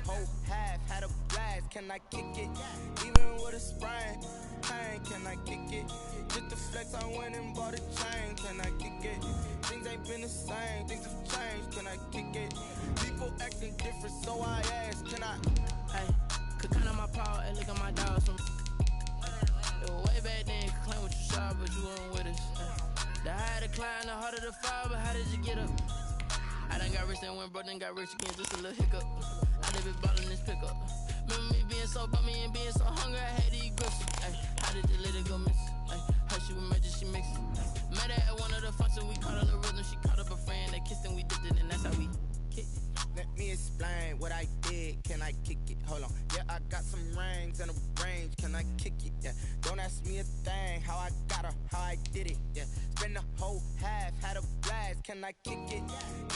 whole half, had a blast. Can I kick it? Even with a sprain, pain, can I kick it? Just the flex, I went and bought a chain. Can I kick it? Things ain't been the same, things have changed. Can I kick it? People acting different, so I ask, can I? Hey, could count on my power, and look at my dogs from. It was way back then, could claim what you saw, but you weren't with us. The higher the climb, the harder the fall, but how did you get up? I done got rich and went broke, then got rich again, just a little hiccup. I done been ballin' this pickup. Remember me being so bummy and being so hungry, I had to eat gristle. Ay, how did the little go miss? Ay, her she was major, she mixed it. Met her at one of the functions, we caught her the rhythm, she caught up a friend, they kissed and we dipped it, and that's how we kicked it. Let me explain what I did, can I kick it? Hold on, yeah, I got some rings and a range, can I kick it? Yeah, don't ask me a thing, how I got her, how I did it, yeah. Spend the whole half, had a blast, can I kick it?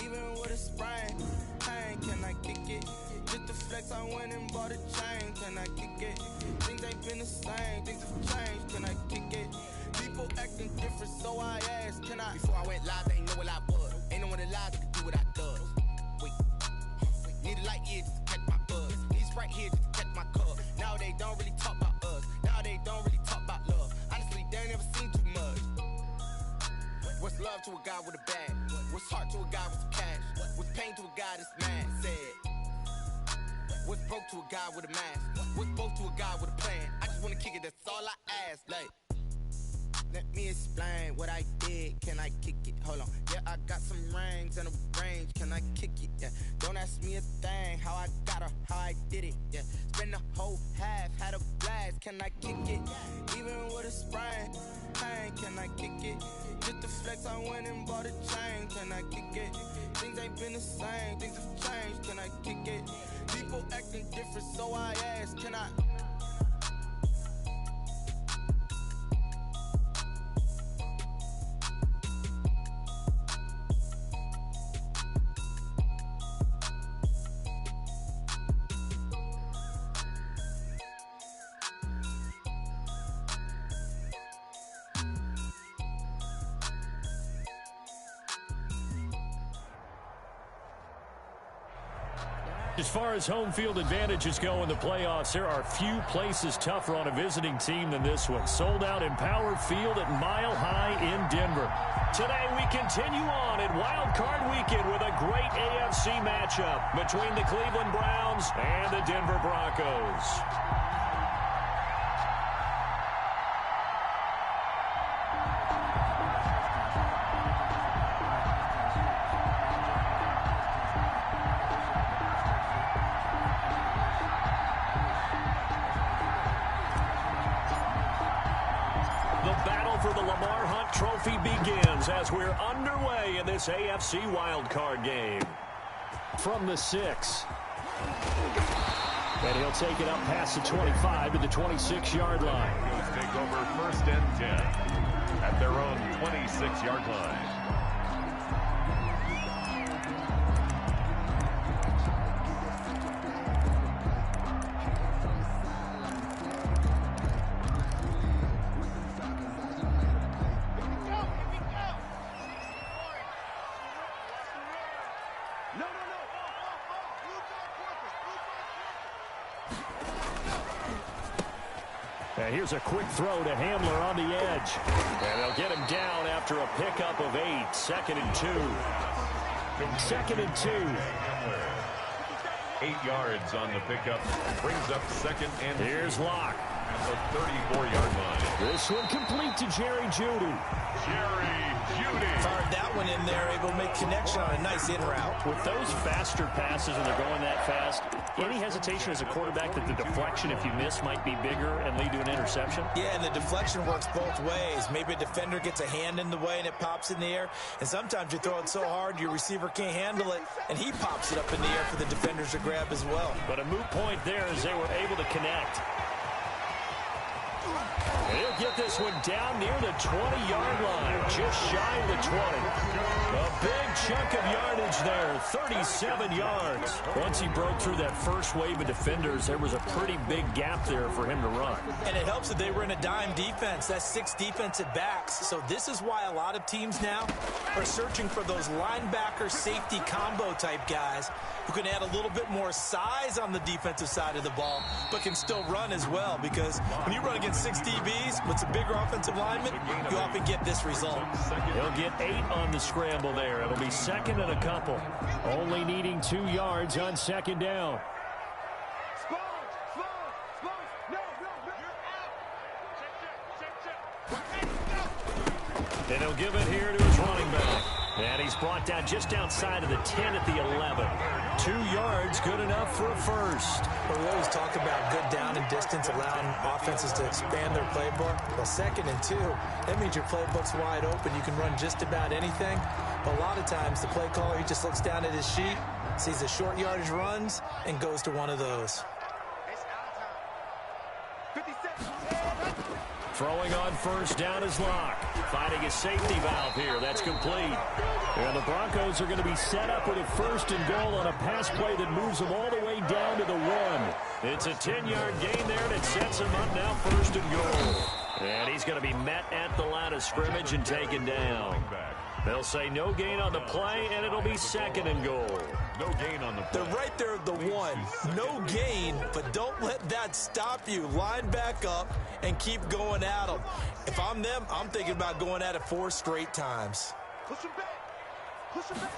Even with a sprain, pain, can I kick it? Just the flex, I went and bought a chain, can I kick it? Things ain't been the same, things have changed, can I kick it? People acting different, so I asked, can I? Before I went live, they ain't know what I was. Ain't no one alive that could do what I does. Wait, need a light here just to catch my buzz. Need Sprite here just to catch my cup. Now they don't really talk about us. Now they don't really talk about love. Honestly, they ain't never seen too much. What's love to a guy with a bag? What's heart to a guy with some cash? What's pain to a guy that's mad? Said. What's broke to a guy with a mask? What's broke to a guy with a plan? I just wanna kick it, that's all I ask. Like, let me explain what I did, can I kick it? Hold on, yeah, I got some rings and a range, can I kick it? Yeah, don't ask me a thing, how I got her, how I did it? Yeah, spend the whole half, had a blast, can I kick it? Even with a sprain, pain, can I kick it? Just the flex, I went and bought a chain, can I kick it? Things ain't been the same, things have changed, can I kick it? People acting different, so I ask, can I? As far as home field advantages go in the playoffs, there are few places tougher on a visiting team than this one. Sold out Empower Field at Mile High in Denver. Today we continue on at Wild Card Weekend with a great AFC matchup between the Cleveland Browns and the Denver Broncos. Trophy begins as we're underway in this AFC wildcard game. From the 6. And he'll take it up past the 25 to the 26-yard line. Broncos take over 1st and 10 at their own 26-yard line. And here's a quick throw to Hamler on the edge. And they'll get him down after a pickup of 8. 2nd and 2. 2nd and 2. 8 yards on the pickup. Brings up 2nd and 2. Here's Locke. At the 34-yard line. This one complete to Jerry Jeudy. Jerry Jeudy. Fired that one in there, able to make connection on a nice in route. With those faster passes when they're going that fast, any hesitation as a quarterback that the deflection, if you miss, might be bigger and lead to an interception? Yeah, and the deflection works both ways. Maybe a defender gets a hand in the way and it pops in the air. And sometimes you throw it so hard your receiver can't handle it, and he pops it up in the air for the defenders to grab as well. But a moot point there as they were able to connect. And he'll get this one down near the 20-yard line, just shy of the 20. A big chunk of yardage there, 37 yards. Once he broke through that first wave of defenders, there was a pretty big gap there for him to run. And it helps that they were in a dime defense. That's 6 defensive backs. So this is why a lot of teams now are searching for those linebacker safety combo type guys who can add a little bit more size on the defensive side of the ball, but can still run as well, because when you run against 6 DBs with some bigger offensive linemen, you often get this result. He'll get 8 on the scramble there. It'll be second and a couple. Only needing 2 yards on second down. And he'll give it here to his running back. And he's brought down just outside of the 10 at the 11. 2 yards, good enough for a first. Well, we always talk about good down and distance, allowing offenses to expand their playbook. Well, 2nd and 2, that means your playbook's wide open. You can run just about anything. But a lot of times, the play caller, he just looks down at his sheet, sees the short yardage runs, and goes to one of those. Throwing on first down is Locke. Finding a safety valve here. That's complete. And the Broncos are going to be set up with a 1st and goal on a pass play that moves them all the way down to the 1. It's a 10-yard gain there, and it sets him up now 1st and goal. And he's going to be met at the line of scrimmage and taken down. They'll say no gain on the play, and it'll be 2nd and goal. No gain on the play. They're right there at the 1. No gain, but don't let that stop you. Line back up and keep going at them. If I'm them, I'm thinking about going at it 4 straight times. Push him back. Push him back.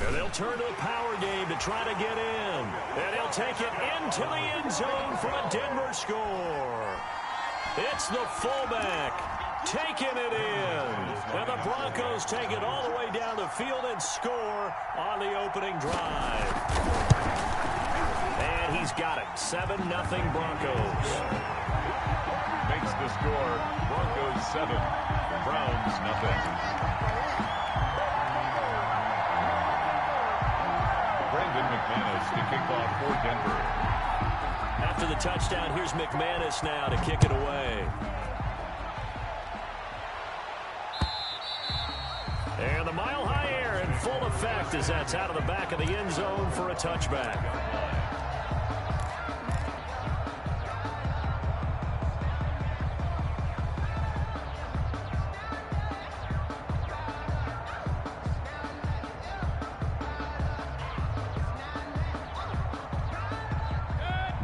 And they'll turn to the power game to try to get in. And he'll take it into the end zone for a Denver score. It's the fullback taking it in. And the Broncos take it all the way down the field and score on the opening drive. And he's got it. 7-0 Broncos. Makes the score. Broncos 7, Browns nothing. Brandon McManus to kick off for Denver. After the touchdown, here's McManus now to kick it away. And the mile-high air in full effect as that's out of the back of the end zone for a touchback.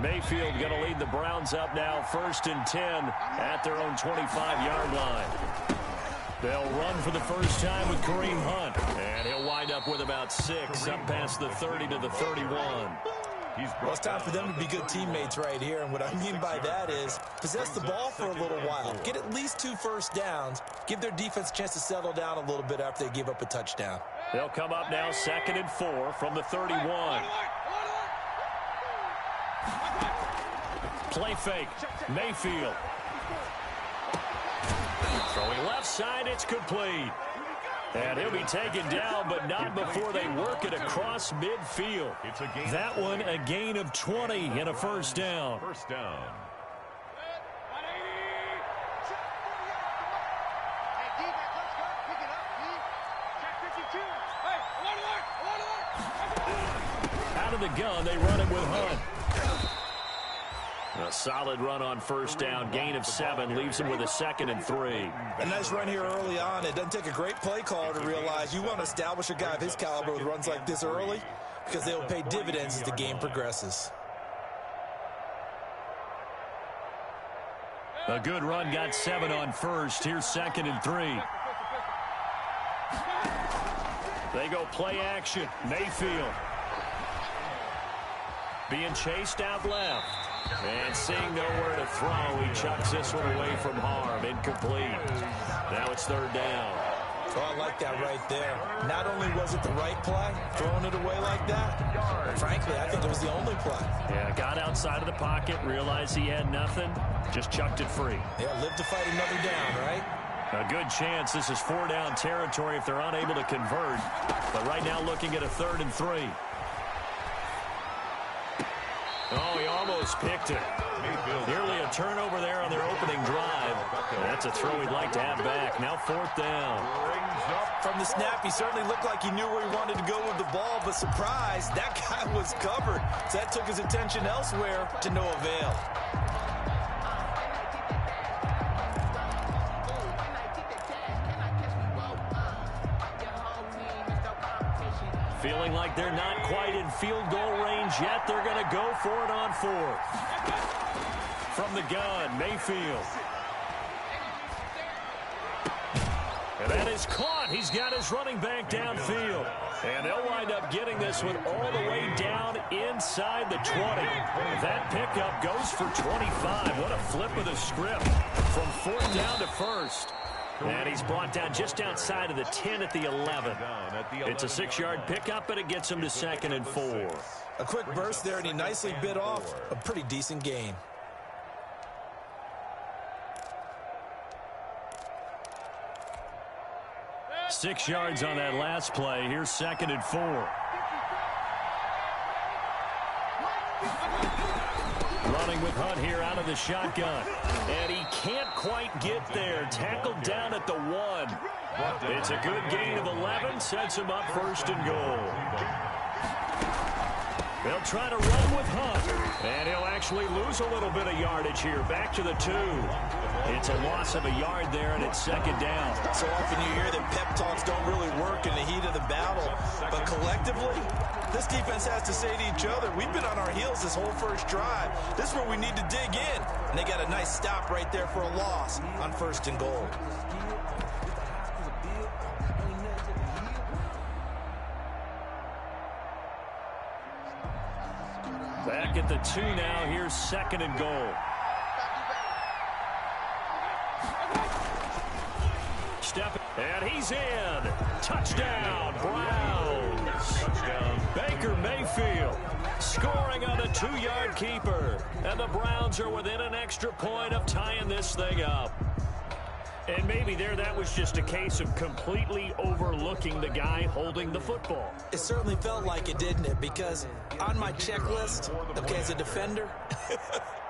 Mayfield going to lead the Browns up now 1st and 10 at their own 25-yard line. They'll run for the first time with Kareem Hunt. And he'll wind up with about 6 up past the 30 to the 31. Well, it's time for them to be good teammates right here. And what I mean by that is possess the ball for a little while. Get at least 2 first downs. Give their defense a chance to settle down a little bit after they give up a touchdown. They'll come up now 2nd and 4 from the 31. Play fake. Mayfield. Throwing left side, it's complete. And he'll be taken down, but not before they work it across midfield. That one, a gain of 20 and a first down. First down. Out of the gun, they run it with Hunt. A solid run on first down. Gain of 7 leaves him with a 2nd and 3. A nice run here early on. It doesn't take a great play caller to realize you want to establish a guy of his caliber with runs like this early, because they will pay dividends as the game progresses. A good run, got 7 on first. Here's 2nd and 3. They go play action. Mayfield being chased out left. And seeing nowhere to throw, he chucks this one away from harm. Incomplete. Now it's 3rd down. Oh, I like that right there. Not only was it the right play, throwing it away like that, but frankly, I think it was the only play. Yeah, got outside of the pocket, realized he had nothing, just chucked it free. Yeah, live to fight another down, right? A good chance this is 4-down territory if they're unable to convert. But right now looking at a 3rd and 3. Oh, he almost picked it. Nearly a turnover there on their opening drive. That's a throw he'd like to have back. Now 4th down. From the snap, he certainly looked like he knew where he wanted to go with the ball, but surprise, that guy was covered. So that took his attention elsewhere to no avail. Feeling like they're not quite in field goal range yet. They're going to go for it on 4th. From the gun, Mayfield. And that is caught. He's got his running back downfield. And they'll wind up getting this one all the way down inside the 20. That pickup goes for 25. What a flip of the script from 4th down to 1st. And he's brought down just outside of the 10 at the 11. It's a 6-yard pickup, but it gets him to 2nd and 4. A quick burst there, and he nicely bit off a pretty decent gain. Six yards on that last play. Here's 2nd and 4. Running with Hunt here out of the shotgun. And he can't quite get there. Tackled down at the 1. It's a good gain of 11. Sets him up 1st and goal. They'll try to run with Hunt. And he'll actually lose a little bit of yardage here. Back to the 2. It's a loss of a yard there, and it's 2nd down. So often you hear that pep talks don't really work in the heat of the battle. But collectively, this defense has to say to each other, we've been on our heels this whole first drive. This is where we need to dig in. And they got a nice stop right there for a loss on 1st and goal. Back at the 2 now. Here's 2nd and goal. And he's in. Touchdown, Browns. Touchdown, Baker Mayfield. Scoring on the 2-yard keeper. And the Browns are within an extra point of tying this thing up. And maybe there that was just a case of completely overlooking the guy holding the football. It certainly felt like it, didn't it? Because on my checklist, okay, as a defender,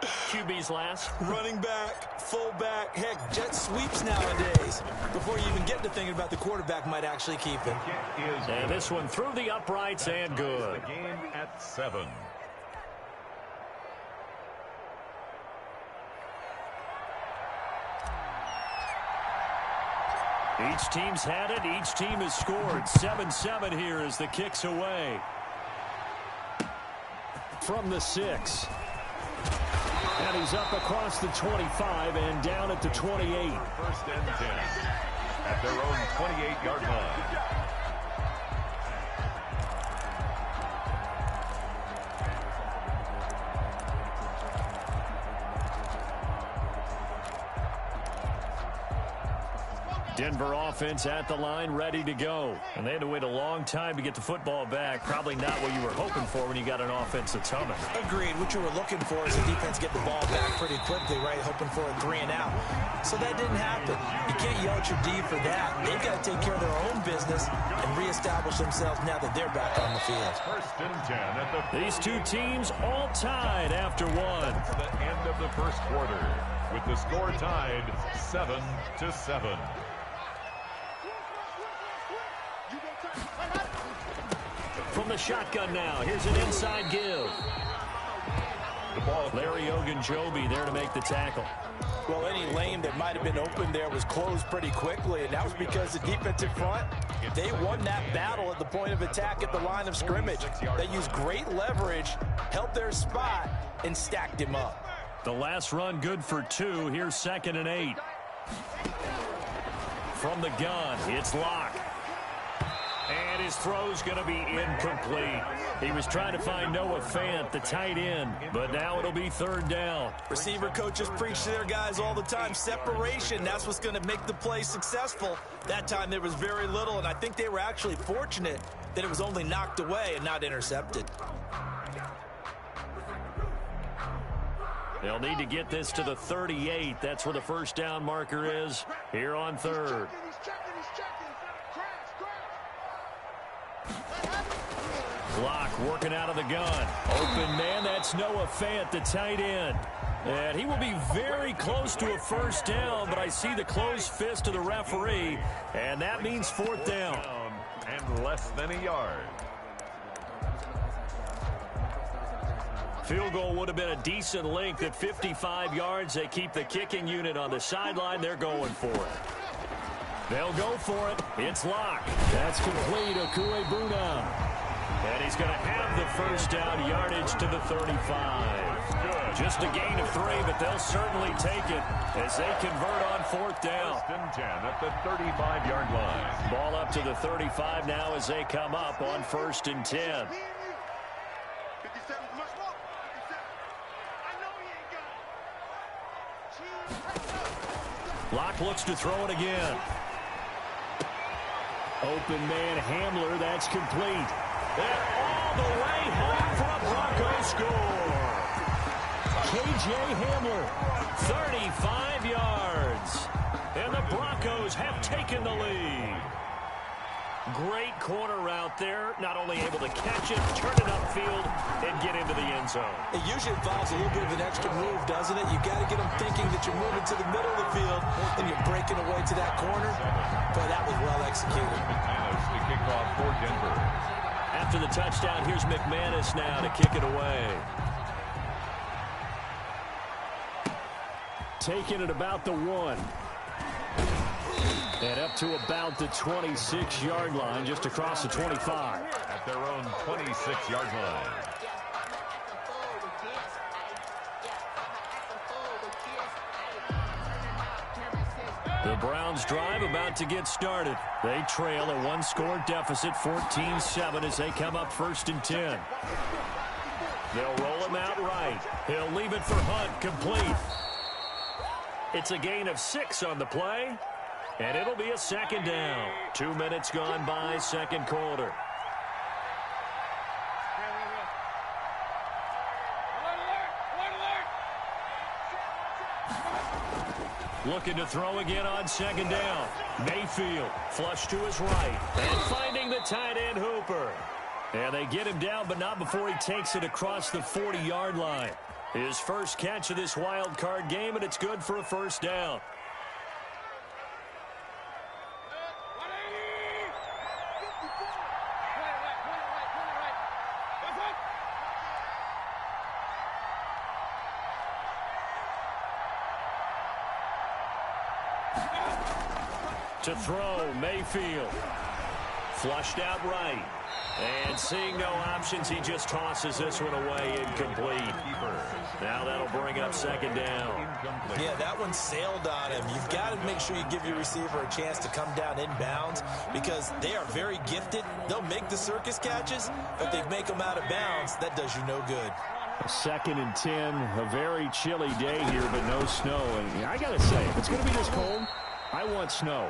QB's last. running back, fullback, heck, jet sweeps nowadays. Before you even get to thinking about the quarterback might actually keep it. And this one through the uprights and good. The game at 7. Each team's had it. Each team has scored. 7-7 here as the kick's away. From the 6. And he's up across the 25 and down at the 28. 1st and 10 at their own 28-yard line. Denver offense at the line, ready to go. And they had to wait a long time to get the football back. Probably not what you were hoping for when you got an offense that's humming. Agreed. What you were looking for is the defense get the ball back pretty quickly, right? Hoping for a 3 and out. So that didn't happen. You can't yell at your D for that. They've got to take care of their own business and reestablish themselves now that they're back on the field. 1st and 10 at the... These two teams all tied after 1. The end of the first quarter with the score tied 7-7. From the shotgun now, here's an inside give. The ball. Larry Ogunjobi there to make the tackle. Well, any lane that might have been open there was closed pretty quickly, and that was because the defensive front, they won that battle at the point of attack at the line of scrimmage. They used great leverage, held their spot, and stacked him up. The last run good for 2. Here's 2nd and 8. From the gun, it's Locke. And his throw's going to be incomplete. He was trying to find Noah Fant, the tight end, but now it'll be 3rd down. Receiver coaches preach to their guys all the time. Separation, that's what's going to make the play successful. That time there was very little, and I think they were actually fortunate that it was only knocked away and not intercepted. They'll need to get this to the 38. That's where the 1st down marker is here on 3rd. Block working out of the gun. Open man, that's Noah Fant, the tight end. And he will be very close to a first down, but I see the closed fist of the referee, and that means fourth down. And less than a yard. Field goal would have been a decent length at 55 yards. They keep the kicking unit on the sideline. They're going for it. They'll go for it. It's locked. That's complete. Okuebuna. And he's going to have the first down, yardage to the 35. Good. Just a gain of 3, but they'll certainly take it as they convert on fourth down. First and 10 at the 35-yard line. Ball up to the 35 now as they come up on first and 10. Locke looks to throw it again. Open man Hamler, that's complete. And all the way home for a Broncos score. K.J. Hamler, 35 yards. And the Broncos have taken the lead. Great corner route there. Not only able to catch it, turn it upfield, and get into the end zone. It usually involves a little bit of an extra move, doesn't it? You've got to get them thinking that you're moving to the middle of the field and you're breaking away to that corner. But that was well executed. McManus to kick off for Denver. After the touchdown, here's McManus now to kick it away. Taking it about the 1. And up to about the 26-yard line, just across the 25. At their own 26-yard line. The Browns drive about to get started. They trail a one-score deficit, 14-7, as they come up first and 10. They'll roll him out right. He'll leave it for Hunt, complete. It's a gain of 6 on the play. And it'll be a second down. 2 minutes gone by, second quarter. Looking to throw again on second down. Mayfield, flush to his right. And finding the tight end Hooper. And they get him down, but not before he takes it across the 40-yard line. His first catch of this wild card game, and it's good for a first down. To throw, Mayfield. Flushed out right. And seeing no options, he just tosses this one away, incomplete. Now that'll bring up second down. Yeah, that one sailed on him. You've got to make sure you give your receiver a chance to come down inbounds because they are very gifted. They'll make the circus catches, but they make them out of bounds. That does you no good. Second and 10, a very chilly day here, but no snow. And I got to say, if it's going to be this cold, I want snow.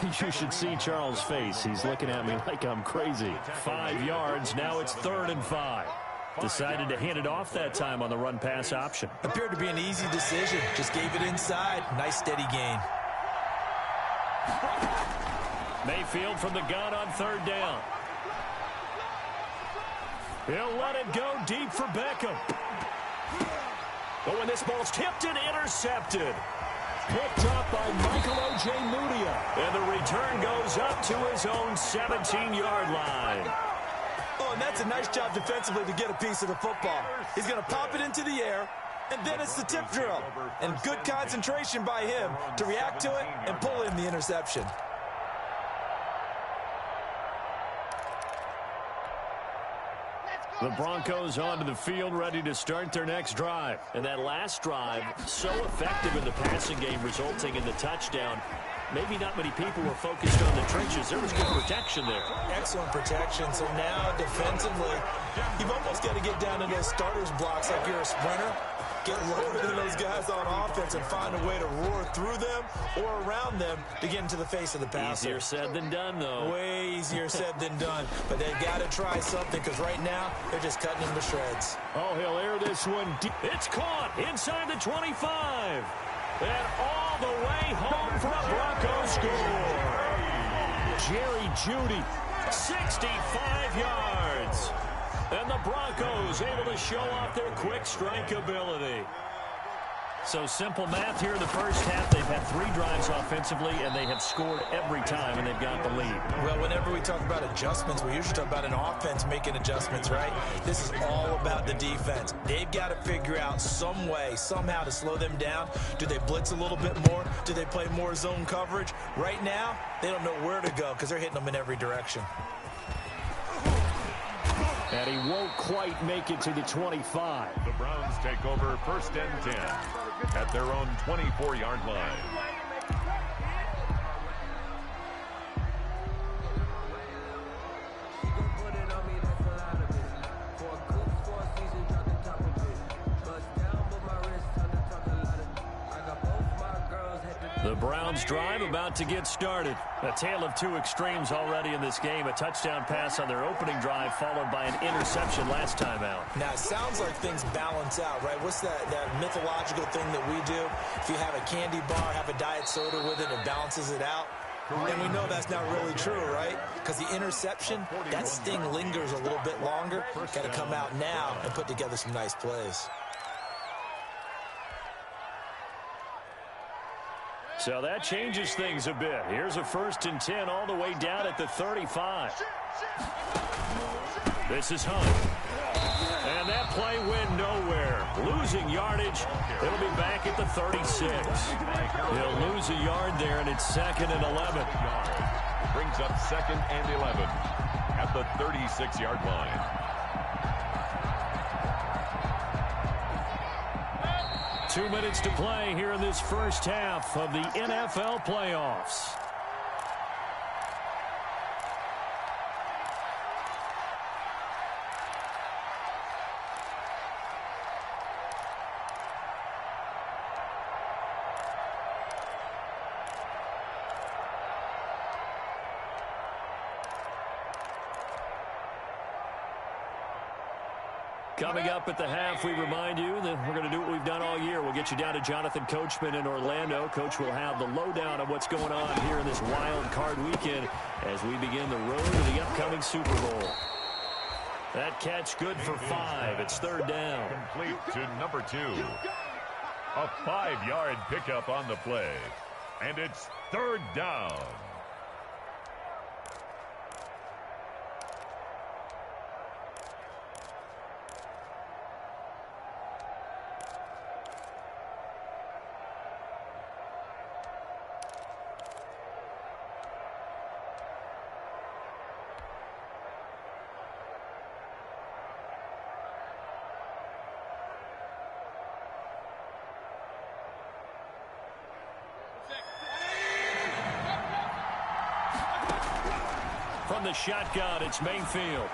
You should see Charles' face. He's looking at me like I'm crazy. 5 yards. Now it's 3rd and 5. Decided to hand it off that time on the run-pass option. Appeared to be an easy decision. Just gave it inside. Nice steady gain. Mayfield from the gun on 3rd down. He'll let it go deep for Beckham. But when this ball's tipped and intercepted. Picked up by Michael Ojemudia. And the return goes up to his own 17-yard line. Oh, and that's a nice job defensively to get a piece of the football. He's going to pop it into the air, and then it's the tip drill. And good concentration by him to react to it and pull in the interception. The Broncos onto the field, ready to start their next drive. And that last drive, so effective in the passing game, resulting in the touchdown. Maybe not many people were focused on the trenches. There was good protection there. Excellent protection. So now, defensively, you've almost got to get down in those starters blocks like you're a sprinter. Get loaded in those guys on offense and find a way to roar through them or around them to get into the face of the passer. Easier said than done, though. Way easier said than done. But they've got to try something because right now they're just cutting them to shreds. Oh, he'll air this one deep. It's caught inside the 25. And all the way home for a Broncos score. Jerry Jeudy, 65 yards. to show off their quick strike ability. So simple math here in the first half. They've had 3 drives offensively, and they have scored every time, and they've got the lead. Well, whenever we talk about adjustments, we usually talk about an offense making adjustments, right? This is all about the defense. They've got to figure out some way, somehow to slow them down. Do they blitz a little bit more? Do they play more zone coverage? Right now, they don't know where to go because they're hitting them in every direction. And he won't quite make it to the 25. The Browns take over 1st and 10 at their own 24-yard line. The Browns drive about to get started. A tale of 2 extremes already in this game. A touchdown pass on their opening drive followed by an interception last time out. Now, it sounds like things balance out, right? What's that mythological thing that we do? If you have a candy bar, have a diet soda with it, it balances it out. And we know that's not really true, right? Because the interception, that sting lingers a little bit longer. Got to come out now and put together some nice plays. So that changes things a bit. Here's a 1st and 10 all the way down at the 35. This is Hunt. And that play went nowhere. Losing yardage. It'll be back at the 36. He'll lose a yard there, and it's 2nd and 11. Brings up 2nd and 11 at the 36-yard line. Two minutes to play here in this first half of the NFL playoffs. Coming up at the half, we remind you that we're going to do what we've done all year. We'll get you down to Jonathan Coachman in Orlando. Coach will have the lowdown of what's going on here in this wild card weekend as we begin the road to the upcoming Super Bowl. That catch good for 5. It's 3rd down. Complete to number 2. A 5-yard pickup on the play. And it's 3rd down. From the shotgun, it's Mayfield.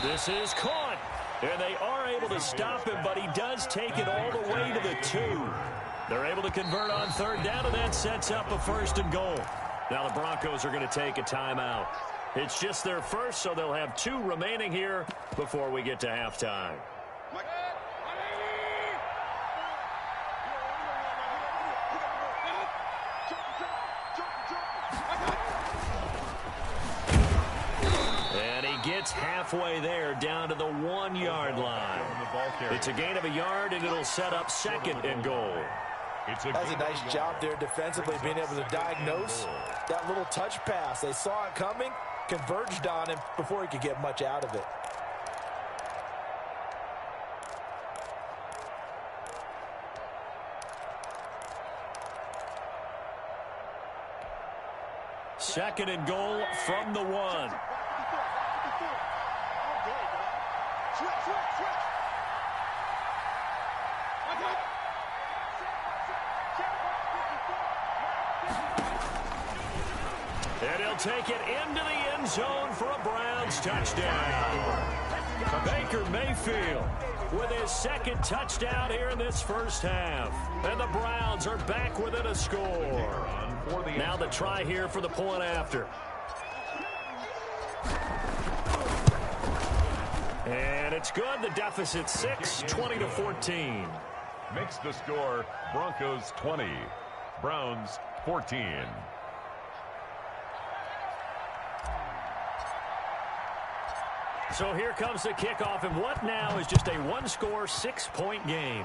This is caught. And they are able to stop him, but he does take it all the way to the 2. They're able to convert on 3rd down, and that sets up a 1st and goal. Now the Broncos are going to take a timeout. It's just their first, so they'll have 2 remaining here before we get to halftime. Gets halfway there down to the 1-yard line. It's a gain of a yard, and it'll set up 2nd and goal. That's a nice job there defensively, being able to diagnose that little touch pass. They saw it coming, converged on him before he could get much out of it. Second and goal from the 1. And he'll take it into the end zone for a Browns touchdown. Baker Mayfield with his 2nd touchdown here in this first half. And the Browns are back within a score. Now the try here for the point after. And it's good. The deficit 6, 20-14. Makes the score Broncos 20, Browns 14. So here comes the kickoff, and what now is just a one-score, 6-point game.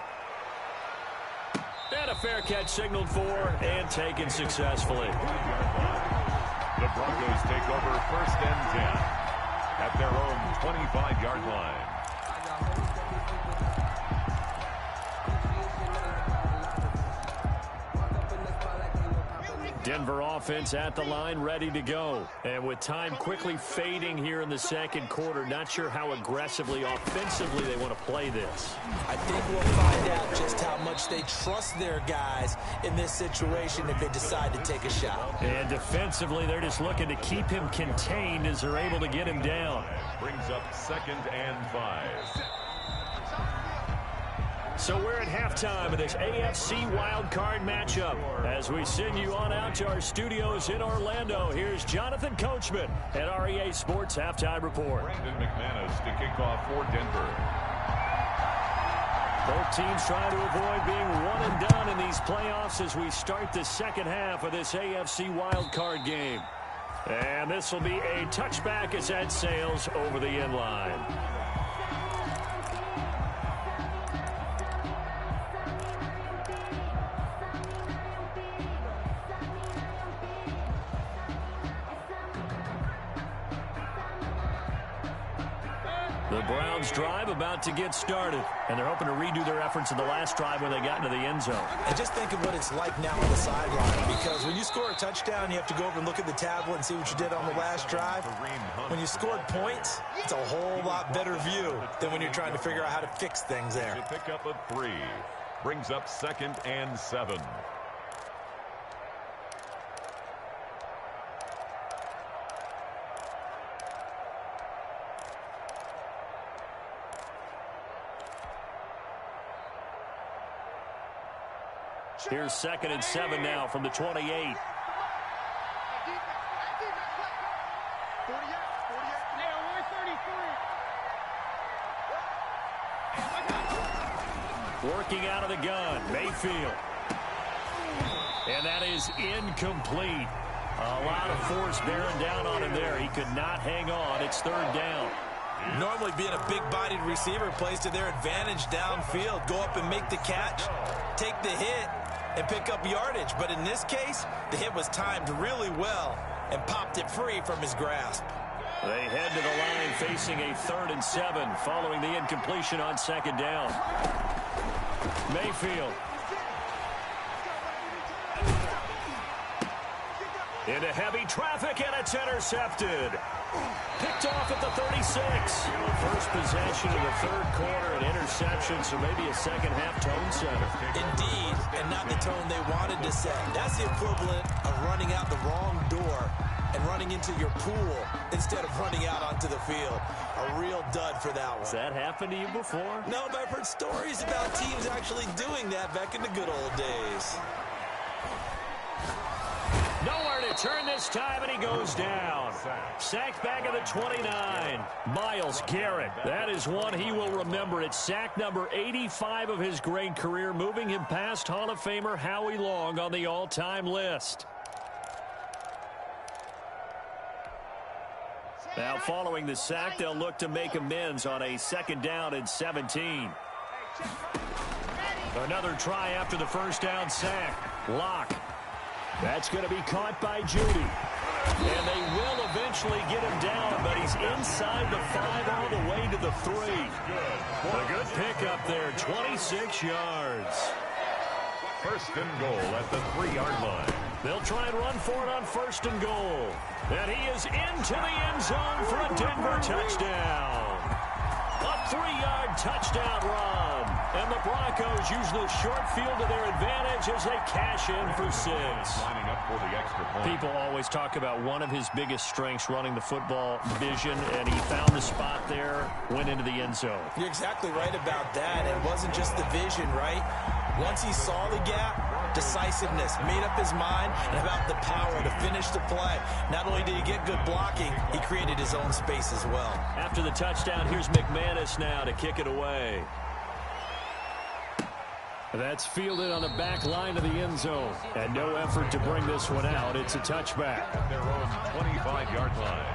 And a fair catch signaled for and taken successfully. The Broncos take over 1st and 10 at their own 25-yard line. Denver offense at the line, ready to go. And with time quickly fading here in the second quarter, not sure how aggressively, offensively they want to play this. I think we'll find out just how much they trust their guys in this situation if they decide to take a shot. And defensively, they're just looking to keep him contained as they're able to get him down. Brings up 2nd and 5. So we're at halftime of this AFC wildcard matchup. As we send you on out to our studios in Orlando, here's Jonathan Coachman at REA Sports Halftime Report. Brandon McManus to kick off for Denver. Both teams trying to avoid being one and done in these playoffs as we start the second half of this AFC wildcard game. And this will be a touchback as that sails over the end line. The Browns drive about to get started, and they're hoping to redo their efforts in the last drive when they got into the end zone. And just think of what it's like now on the sideline, because when you score a touchdown, you have to go over and look at the tablet and see what you did on the last drive. When you scored points, it's a whole lot better view than when you're trying to figure out how to fix things there. To pick up a 3. Brings up 2nd and 7. Here's 2nd and 7 now from the 28. Working out of the gun, Mayfield. And that is incomplete. A lot of force bearing down on him there. He could not hang on. It's 3rd down. Normally being a big-bodied receiver plays to their advantage downfield. Go up and make the catch, take the hit, and pick up yardage. But in this case, the hit was timed really well and popped it free from his grasp. They head to the line facing a 3rd and 7 following the incompletion on 2nd down. Mayfield. Into heavy traffic, and it's intercepted. Picked off at the 36. First possession of the 3rd quarter, an interception, so maybe a second-half tone setter. Indeed, and not the tone they wanted to set. That's the equivalent of running out the wrong door and running into your pool instead of running out onto the field. A real dud for that one. Has that happened to you before? No, but I've heard stories about teams actually doing that back in the good old days. Nowhere to turn this time, and he goes down. Sacked back at the 29. Myles Garrett. That is one he will remember. It's sack number 85 of his great career, moving him past Hall of Famer Howie Long on the all-time list. Now, following the sack, they'll look to make amends on a 2nd down and 17. Another try after the 1st down sack. Locke. That's going to be caught by Judy. And they will eventually get him down, but he's inside the 5 all the way to the 3. A good pickup there, 26 yards. 1st and goal at the 3-yard line. They'll try and run for it on 1st and goal. And he is into the end zone for a Denver touchdown. A 3-yard touchdown run. And the Broncos use the short field to their advantage as they cash in for 6. Lining up for the extra point. People always talk about one of his biggest strengths running the football, vision, and he found the spot there, went into the end zone. You're exactly right about that. It wasn't just the vision, right? Once he saw the gap, decisiveness, made up his mind, and about the power to finish the play. Not only did he get good blocking, he created his own space as well. After the touchdown, here's McManus now to kick it away. That's fielded on the back line of the end zone. And no effort to bring this one out. It's a touchback. At their own 25-yard line.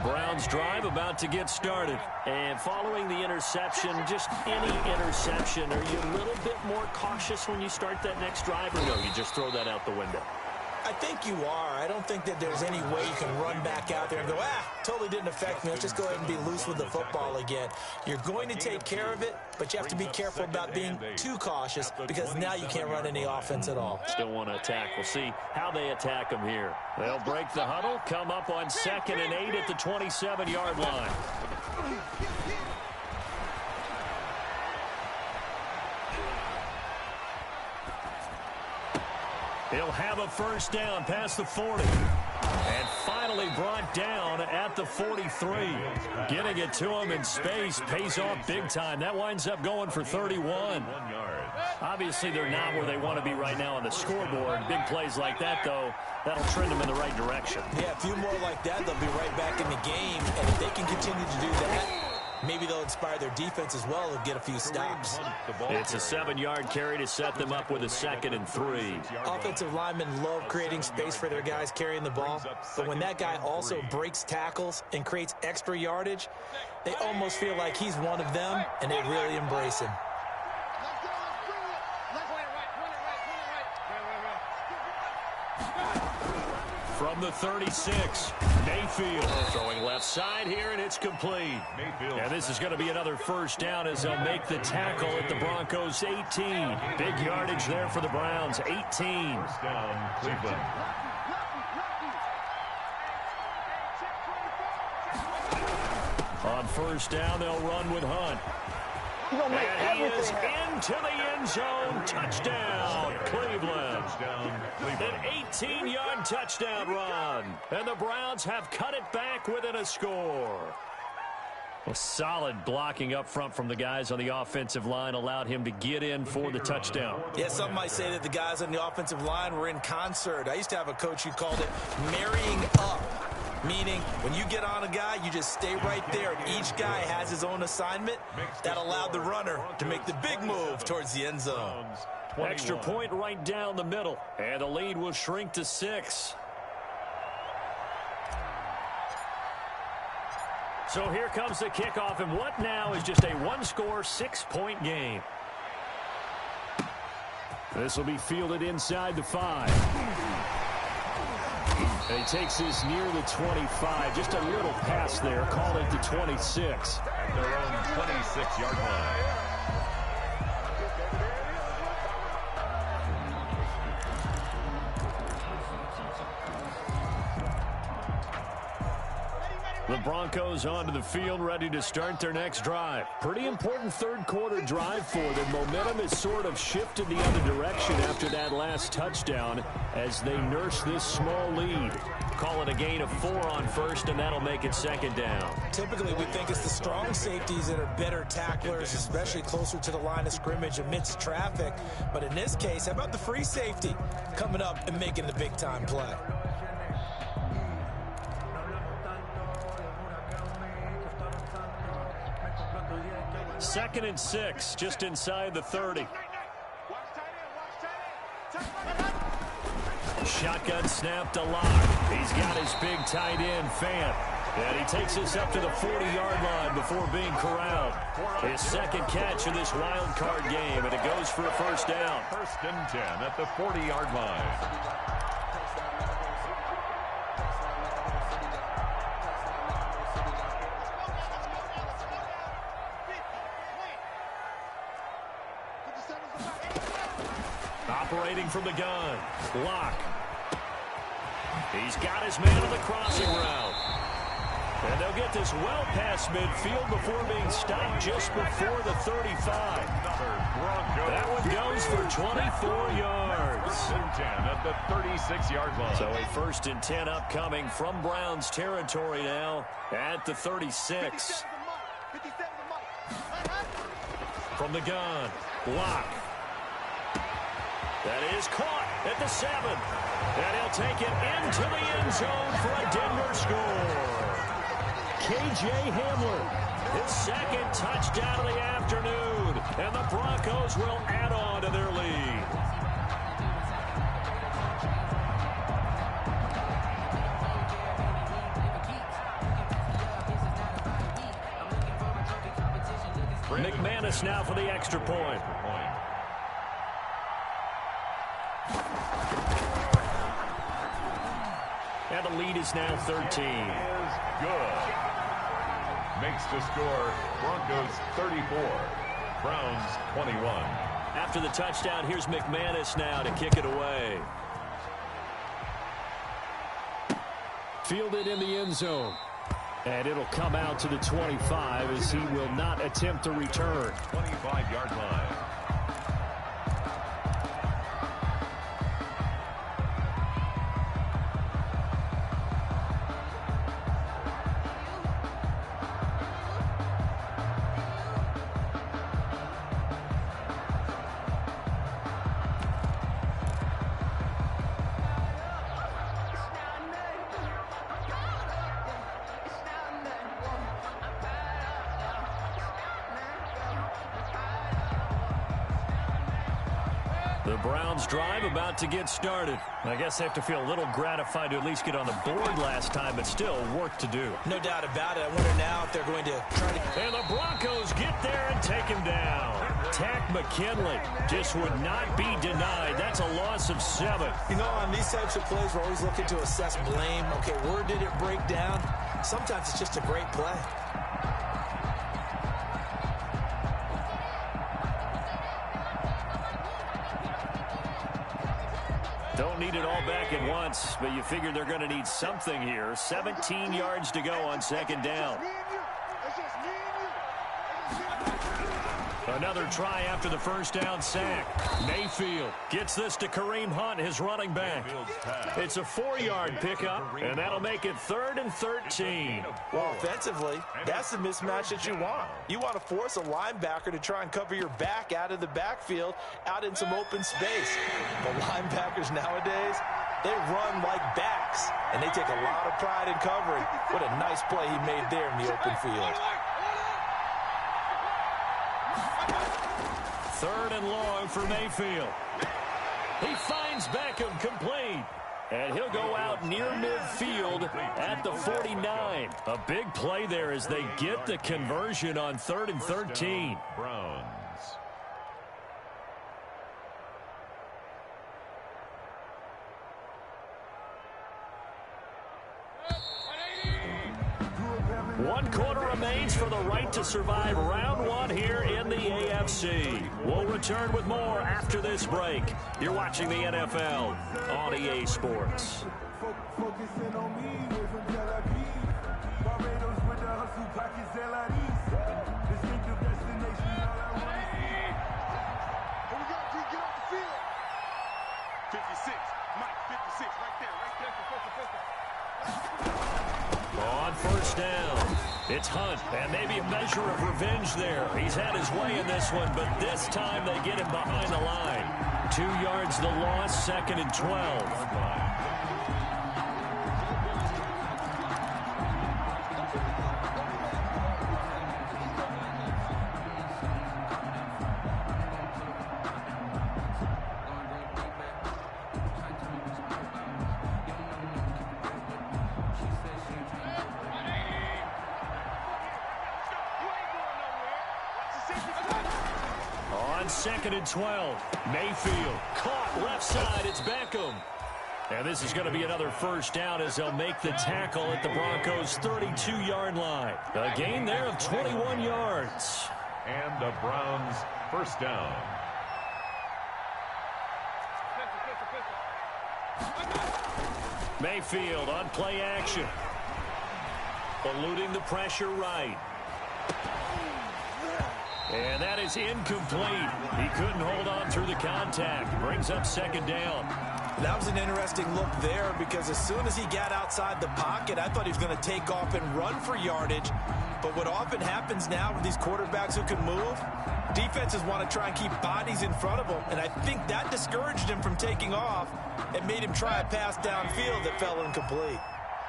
Browns drive about to get started. And following the interception, just any interception, are you a little bit more cautious when you start that next drive, or no, you just throw that out the window? I think you are. I don't think that there's any way you can run back out there and go, totally didn't affect me. Let's just go ahead and be loose with the football again. You're going to take care of it, but you have to be careful about being too cautious because now you can't run any offense at all. Still want to attack. We'll see how they attack them here. They'll break the huddle, come up on 2nd and 8 at the 27-yard line. He'll have a first down past the 40. And finally brought down at the 43. Getting it to him in space pays off big time. That winds up going for 31. Obviously, they're not where they want to be right now on the scoreboard. Big plays like that, though, that'll trend them in the right direction. Yeah, a few more like that, they'll be right back in the game. And if they can continue to do that, maybe they'll inspire their defense as well and get a few stops. It's a 7-yard carry to set them up with a 2nd and 3. Offensive linemen love creating space for their guys carrying the ball, but when that guy also breaks tackles and creates extra yardage, they almost feel like he's one of them, and they really embrace him. From the 36, Mayfield throwing left side here, and it's complete. And this is going to be another first down as they'll make the tackle at the Broncos' 18. Big yardage there for the Browns, 18. First down, Cleveland. On first down, they'll run with Hunt. And he is into the end zone. Touchdown, Cleveland. An 18-yard touchdown run. And the Browns have cut it back within a score. A solid blocking up front from the guys on the offensive line allowed him to get in for the touchdown. Yeah, some might say that the guys on the offensive line were in concert. I used to have a coach who called it marrying up. Meaning, when you get on a guy, you just stay right there. Each guy has his own assignment. That allowed the runner to make the big move towards the end zone. Extra point right down the middle. And the lead will shrink to 6. So here comes the kickoff, and what now is just a one-score, 6-point game. This will be fielded inside the 5. And he takes this near the 25. Just a little pass there. Call it the 26. At their own 26-yard line. The Broncos onto the field, ready to start their next drive. Pretty important third-quarter drive for them. Momentum has sort of shifted the other direction after that last touchdown as they nurse this small lead. Call it a gain of 4 on first, and that'll make it 2nd down. Typically, we think it's the strong safeties that are better tacklers, especially closer to the line of scrimmage amidst traffic. But in this case, how about the free safety coming up and making the big-time play? 2nd and 6, just inside the 30. Shotgun snap to Locke. He's got his big tight end, Fant. And he takes us up to the 40-yard line before being corralled. His 2nd catch of this wild card game, and it goes for a first down. 1st and 10 at the 40-yard line. Operating from the gun, Locke. He's got his man on the crossing route. And they'll get this well past midfield before being stopped just before the 35. That one goes for 24 yards. 1st and 10 at the 36-yard line. So a 1st and 10 upcoming from Browns territory now at the 36. From the gun, Locke. That is caught at the 7. And he'll take it into the end zone for a Denver score. K.J. Hamler, his 2nd touchdown of the afternoon. And the Broncos will add on to their lead. McManus now for the extra point. And the lead is now 13. Is good. Makes the score Broncos 34, Browns 21. After the touchdown, here's McManus now to kick it away. Fielded in the end zone. And it'll come out to the 25 as he will not attempt to return. 25-yard line. The Browns drive about to get started. I guess they have to feel a little gratified to at least get on the board last time, but still work to do. No doubt about it. I wonder now if they're going to try to... And the Broncos get there and take him down. Tack McKinley just would not be denied. That's a loss of 7. You know, on these types of plays, we're always looking to assess blame. Okay, where did it break down? Sometimes it's just a great play. Don't need it all back at once, but you figure they're going to need something here. 17 yards to go on second down. Another try after the first down sack. Mayfield gets this to Kareem Hunt, his running back. It's a 4-yard pickup, and that'll make it 3rd and 13. Well, offensively, that's the mismatch that you want. You want to force a linebacker to try and cover your back out of the backfield, out in some open space. The linebackers nowadays, they run like backs, and they take a lot of pride in covering. What a nice play he made there in the open field. 3rd and long for Mayfield. He finds Beckham complete. And he'll go out near midfield at the 49. A big play there as they get the conversion on 3rd and 13. Browns. One quarter remains for the right to survive round 1 here in the AFC. We'll return with more after this break. You're watching the NFL on EA Sports. Focusing on me, way from Tel Aviv. Barbados with the hustle pockets, LIDs. Distinctive destination, all I want to see. Here we go, D, get off the field. 56, Mike, 56, right there. On first down, it's Hunt, and maybe a measure of revenge there. He's had his way in this one, but this time they get him behind the line. 2 yards the loss, 2nd and 12. On 2nd and 12, Mayfield caught left side. It's Beckham. And this is going to be another first down as they'll make the tackle at the Broncos' 32-yard line. A gain there of 21 yards. And the Browns first down. Mayfield on play action. Eluding the pressure right. And that is incomplete. He couldn't hold on through the contact. Brings up 2nd down. That was an interesting look there because as soon as he got outside the pocket, I thought he was going to take off and run for yardage. But what often happens now with these quarterbacks who can move, defenses want to try and keep bodies in front of them. And I think that discouraged him from taking off and made him try a pass downfield that fell incomplete.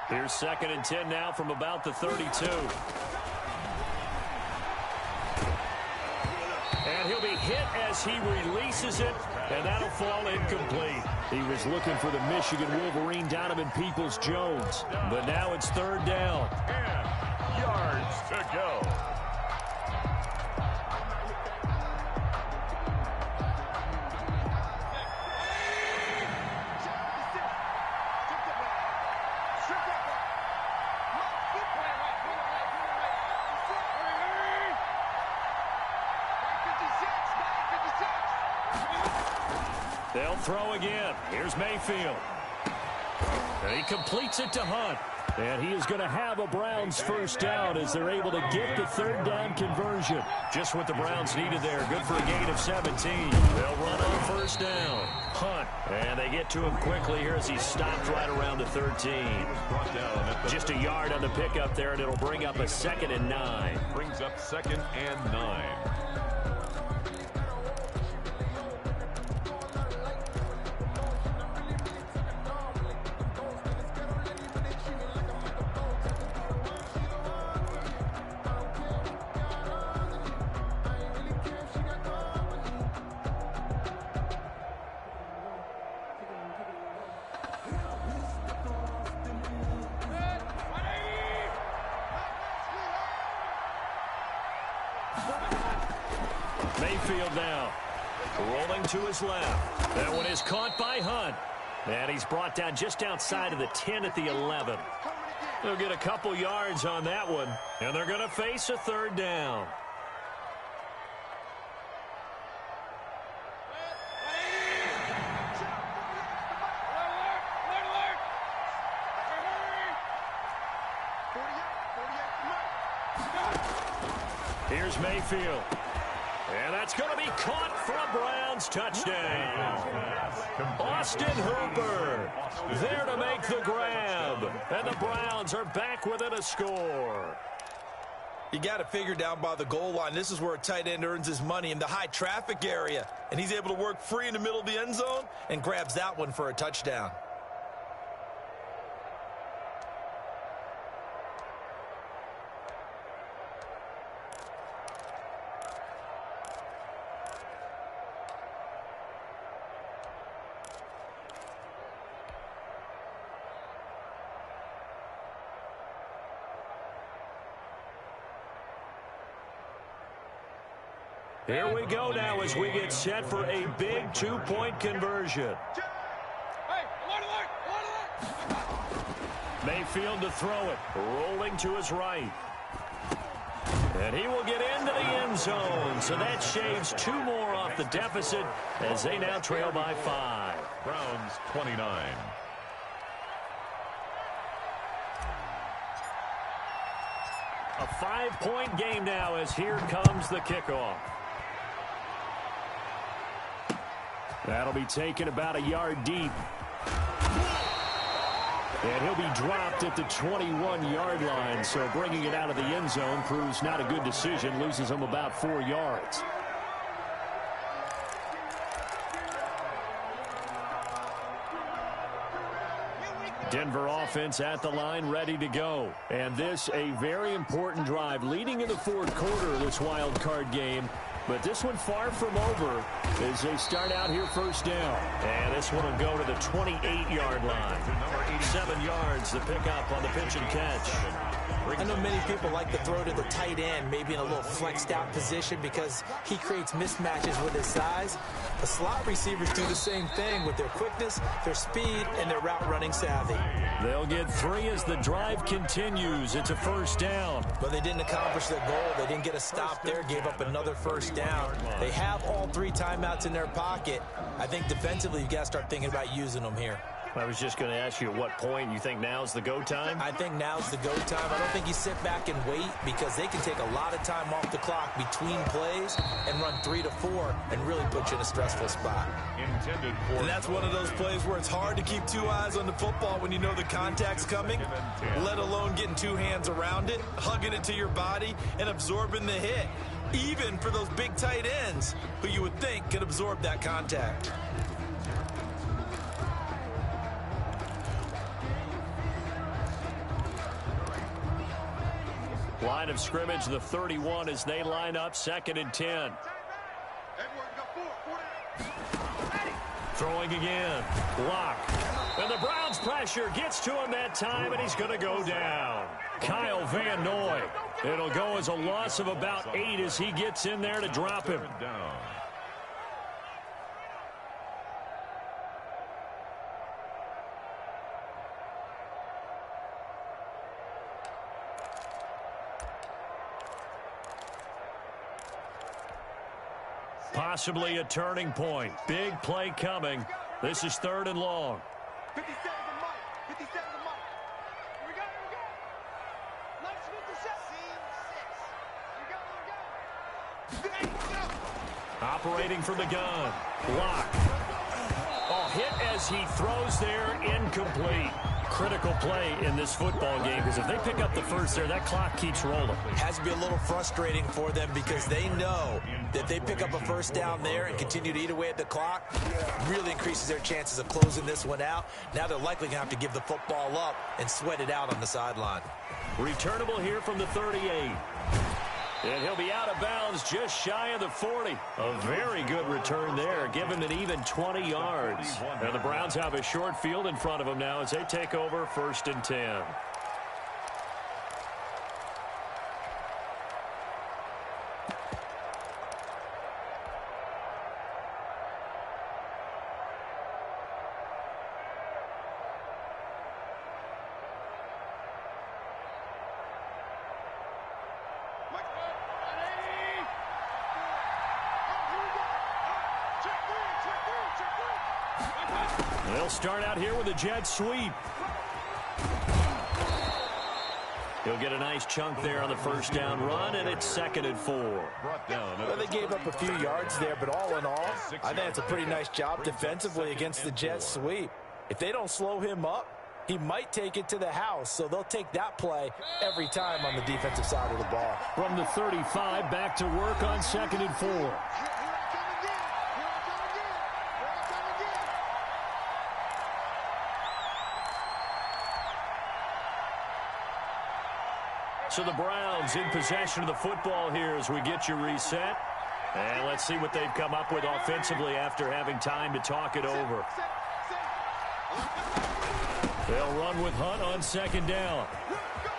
Here's 2nd and 10 now from about the 32. And he'll be hit as he releases it, and that'll fall incomplete. He was looking for the Michigan Wolverine Donovan Peoples-Jones, but now it's 3rd down. And yards to go. They'll throw again. Here's Mayfield. And he completes it to Hunt. And he is going to have a Browns first down as they're able to get the third down conversion. Just what the Browns needed there. Good for a gain of 17. They'll run on first down. Hunt. And they get to him quickly here as he stopped right around the 13. Just a yard on the pickup there, and it'll bring up a 2nd and 9. Brings up 2nd and 9. Mayfield now, rolling to his left. That one is caught by Hunt. And he's brought down just outside of the 10 at the 11. They'll get a couple yards on that one, and they're going to face a third down. Here's Mayfield. And that's going to be caught for a Browns touchdown. Austin Hooper there to make the grab. And the Browns are back within a score. You got it figured down by the goal line. This is where a tight end earns his money, in the high traffic area. And he's able to work free in the middle of the end zone and grabs that one for a touchdown. Here we go now as we get set for a big 2-point conversion. Mayfield to throw it, rolling to his right. And he will get into the end zone, so that shaves 2 more off the deficit as they now trail by 5. Browns 29. A 5-point game now as here comes the kickoff. That'll be taken about a yard deep. And he'll be dropped at the 21-yard line, so bringing it out of the end zone proves not a good decision, loses him about 4 yards. Denver offense at the line, ready to go. And this a very important drive leading in the fourth quarter of this wild card game. But this one far from over as they start out here first down. And this one will go to the 28-yard line. 7 yards, the pickup on the pitch and catch. I know many people like to throw to the tight end, maybe in a little flexed out position because he creates mismatches with his size. The slot receivers do the same thing with their quickness, their speed, and their route running savvy. They'll get 3 as the drive continues. It's a first down. But they didn't accomplish their goal. They didn't get a stop there, gave up another first down. They have all 3 timeouts in their pocket. I think defensively, you got to start thinking about using them here. I was just going to ask you at what point you think now's the go time? I think now's the go time. I don't think you sit back and wait because they can take a lot of time off the clock between plays and run 3 to 4 and really put you in a stressful spot. Intended for. And that's one of those plays where it's hard to keep 2 eyes on the football when you know the contact's coming, let alone getting 2 hands around it, hugging it to your body, and absorbing the hit, even for those big tight ends who you would think could absorb that contact. Line of scrimmage, the 31 as they line up, 2nd and 10. Throwing again. Block. And the Browns pressure gets to him that time, and he's going to go down. Kyle Van Noy. It'll go as a loss of about 8 as he gets in there to drop him. Possibly a turning point. Big play coming. This is 3rd and long. 50 seconds a mark. 50 seconds a mark. Here we go. Here we go. Let's hit the shot. Here we go. Operating from the gun. Block. Oh, hit as he throws there. Incomplete. Critical play in this football game because if they pick up the first there, that clock keeps rolling. Has to be a little frustrating for them because they know that they pick up a first down there and continue to eat away at the clock, really increases their chances of closing this one out. Now they're likely going to have to give the football up and sweat it out on the sideline. Returnable here from the 38. And he'll be out of bounds just shy of the 40. A very good return there. Give him an even 20 yards. And the Browns have a short field in front of them now as they take over 1st and 10. They'll start out here with a jet sweep. He'll get a nice chunk there on the first down run, and it's 2nd and 4. Well, they gave up a few yards there, but all in all, I think it's a pretty nice job defensively against the jet sweep. If they don't slow him up, he might take it to the house, so they'll take that play every time on the defensive side of the ball. From the 35, back to work on 2nd and 4. So the Browns in possession of the football here as we get you reset. And let's see what they've come up with offensively after having time to talk it over. They'll run with Hunt on 2nd down.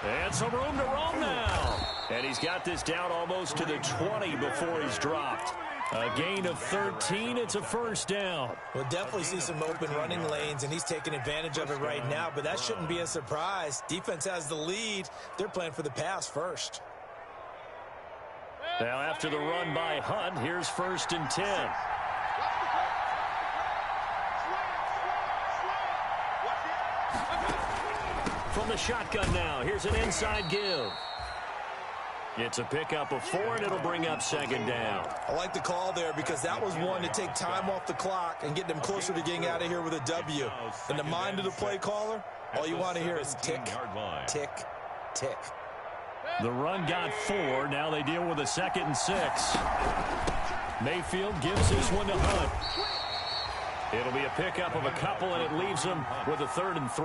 And some room to roam now. And he's got this down almost to the 20 before he's dropped. A gain of 13. It's a first down. We'll definitely see some open running lanes, and he's taking advantage of it right now, but that shouldn't be a surprise. Defense has the lead. They're playing for the pass first. Now after the run by Hunt, here's 1st and 10. From the shotgun now, here's an inside give. It's a pickup of 4, and it'll bring up 2nd down. I like the call there because that was one to take time off the clock and get them closer to getting out of here with a W. In the mind of the play caller, all you want to hear is tick, tick, tick. The run got 4. Now they deal with a 2nd and 6. Mayfield gives this one to Hunt. It'll be a pickup of a couple, and it leaves them with a 3rd and 3.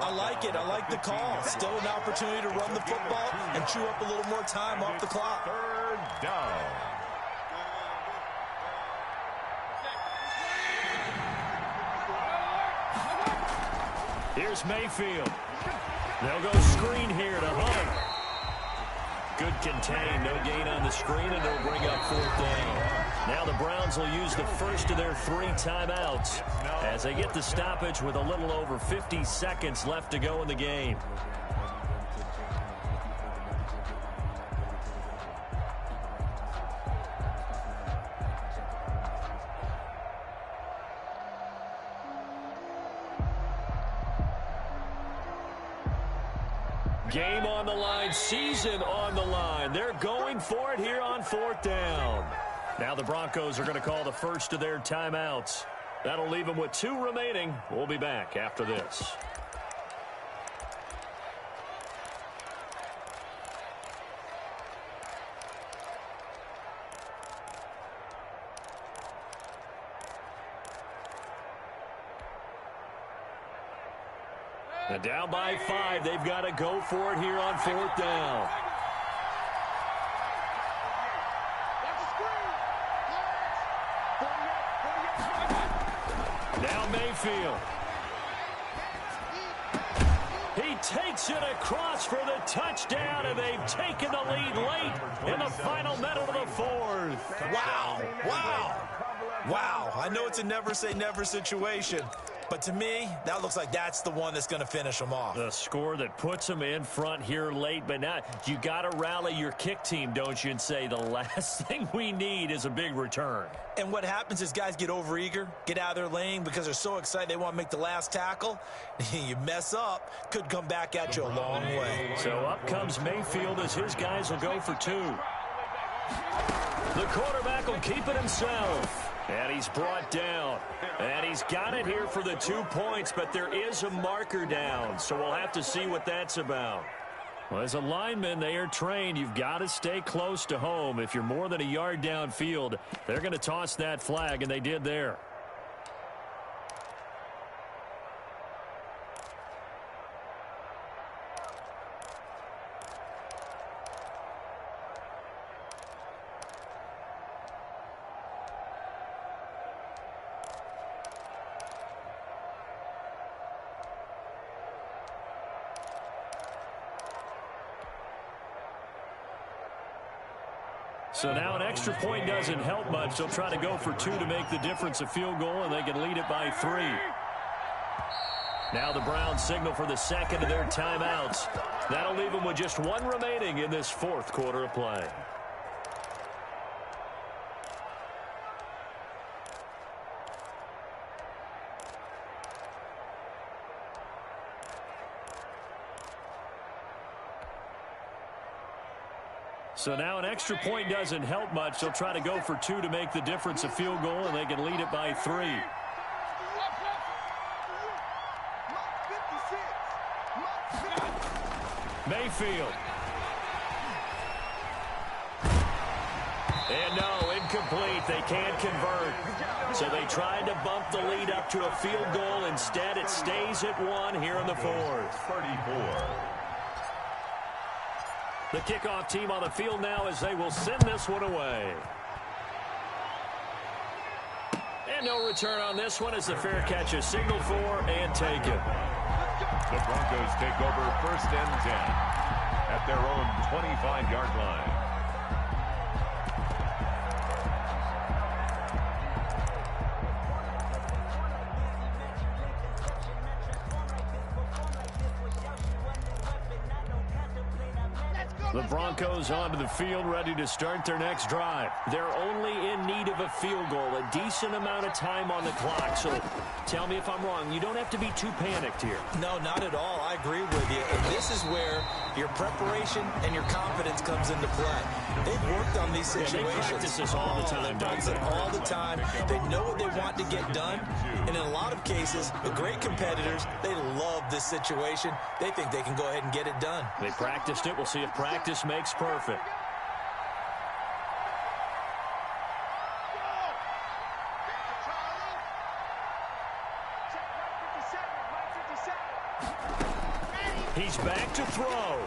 I like it. I like the call. Still an opportunity to run the football and chew up a little more time off the clock. 3rd down. Here's Mayfield. They'll go screen here to Hunt. Good contain. No gain on the screen, and they'll bring up 4th down. Now the Browns will use the first of their 3 timeouts as they get the stoppage with a little over 50 seconds left to go in the game. Game on the line, season on the line. They're going for it here on 4th down. Now the Broncos are going to call the first of their timeouts. That'll leave them with 2 remaining. We'll be back after this. And down by 5, they've got to go for it here on 4th down. Now Mayfield. He takes it across for the touchdown, and they've taken the lead late in the final minute of the 4th. Wow. Wow. Wow. I know it's a never say never situation, But to me, that looks like that's the one that's going to finish them off. The score that puts them in front here late, but now you got to rally your kick team, don't you, and say the last thing we need is a big return. And what happens is guys get overeager, get out of their lane because they're so excited they want to make the last tackle. You mess up, could come back at you a long way. So up comes Mayfield as his guys will go for 2. The quarterback will keep it himself. And he's brought down. And he's got it here for the 2 points, but there is a marker down, so we'll have to see what that's about. Well, as a lineman, they are trained. You've got to stay close to home. If you're more than a yard downfield, they're going to toss that flag, and they did there. So now an extra point doesn't help much. They'll try to go for 2 to make the difference a field goal, and they can lead it by 3. Now the Browns signal for the second of their timeouts. That'll leave them with just 1 remaining in this 4th quarter of play. So now an extra point doesn't help much. They'll try to go for 2 to make the difference a field goal, and they can lead it by 3. Mayfield. And no, incomplete. They can't convert. So they tried to bump the lead up to a field goal. Instead, it stays at 1 here in the 4th. 34. The kickoff team on the field now as they will send this one away. And no return on this one as the fair catch is signaled for and taken. The Broncos take over 1st and 10 at their own 25-yard line. The Broncos onto the field, ready to start their next drive. They're only in need of a field goal, a decent amount of time on the clock. So tell me if I'm wrong. You don't have to be too panicked here. No, not at all. I agree with you. And this is where your preparation and your confidence comes into play. They've worked on these situations. They practice this all the time. They practice it all the time. They know what they want to get done. And in a lot of cases, the great competitors, they love this situation. They think they can go ahead and get it done. They practiced it. We'll see if practice makes perfect. He's back to throw.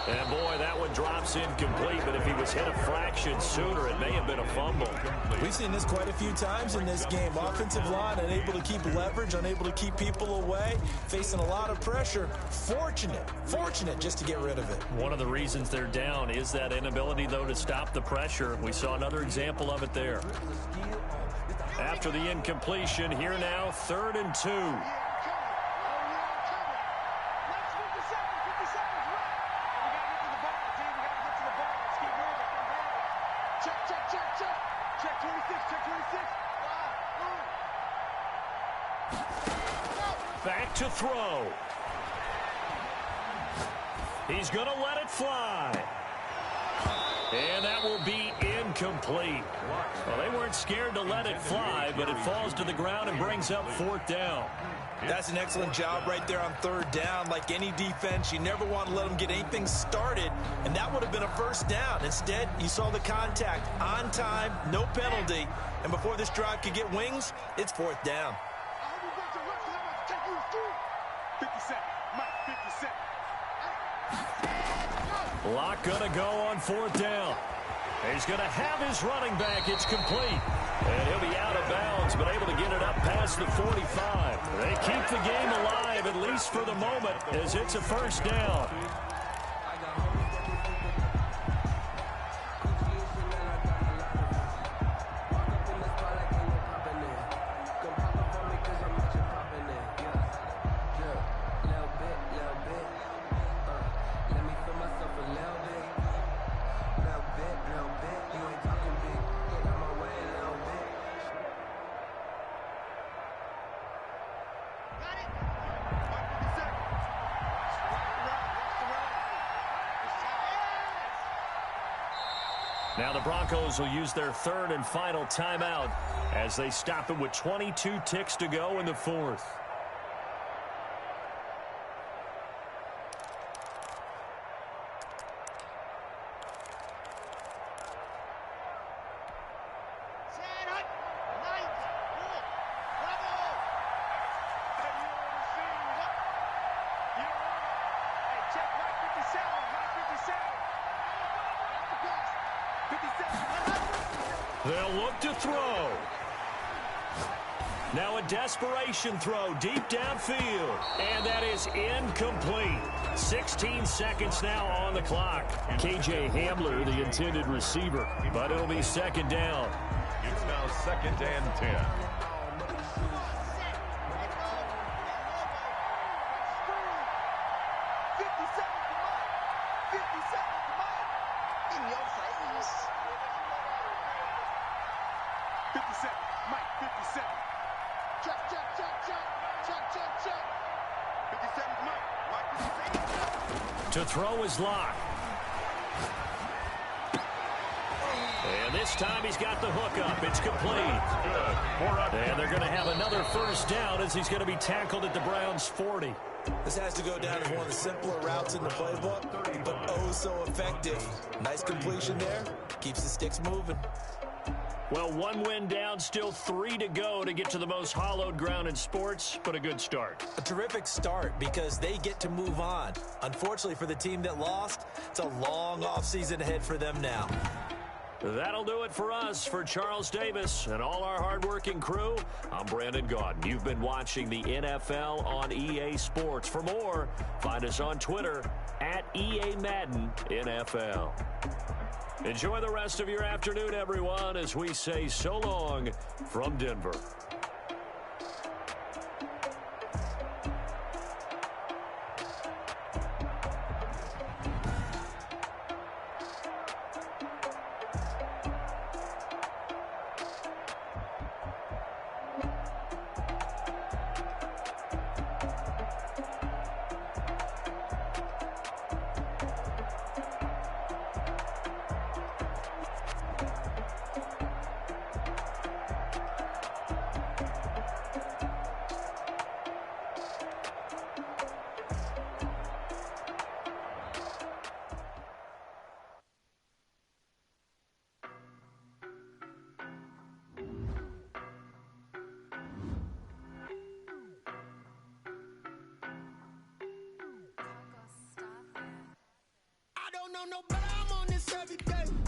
And boy, that one drops incomplete, but if he was hit a fraction sooner, it may have been a fumble. We've seen this quite a few times in this game. Offensive line unable to keep leverage, unable to keep people away, facing a lot of pressure. Fortunate just to get rid of it. One of the reasons they're down is that inability, though, to stop the pressure. We saw another example of it there. After the incompletion, here now, 3rd and 2. Back to throw. He's going to let it fly. And that will be incomplete. Well, they weren't scared to let it fly, but it falls to the ground and brings up 4th down. That's an excellent job right there on 3rd down. Like any defense, you never want to let them get anything started, and that would have been a 1st down. Instead, you saw the contact on time, no penalty, and before this drive could get wings, it's 4th down. Locke going to go on 4th down. He's going to have his running back. It's complete. And he'll be out of bounds, but able to get it up past the 45. They keep the game alive, at least for the moment, as it's a 1st down. Now the Broncos will use their third and final timeout as they stop it with 22 ticks to go in the fourth. They'll look to throw. Now a desperation throw deep downfield. And that is incomplete. 16 seconds now on the clock. KJ Hamler, the intended receiver. But it'll be second down. It's now 2nd and 10. To throw is locked. And this time he's got the hook up. It's complete. And they're going to have another first down as he's going to be tackled at the Browns' 40. This has to go down as one of the simpler routes in the playbook, but oh so effective. Nice completion there. Keeps the sticks moving. Well, one win down, still 3 to go to get to the most hallowed ground in sports, but a good start. A terrific start because they get to move on. Unfortunately for the team that lost, it's a long offseason ahead for them now. That'll do it for us. For Charles Davis and all our hardworking crew, I'm Brandon Gaudin. You've been watching the NFL on EA Sports. For more, find us on Twitter at EA Madden NFL. Enjoy the rest of your afternoon, everyone, as we say so long from Denver. I don't know no better, I'm on this every day.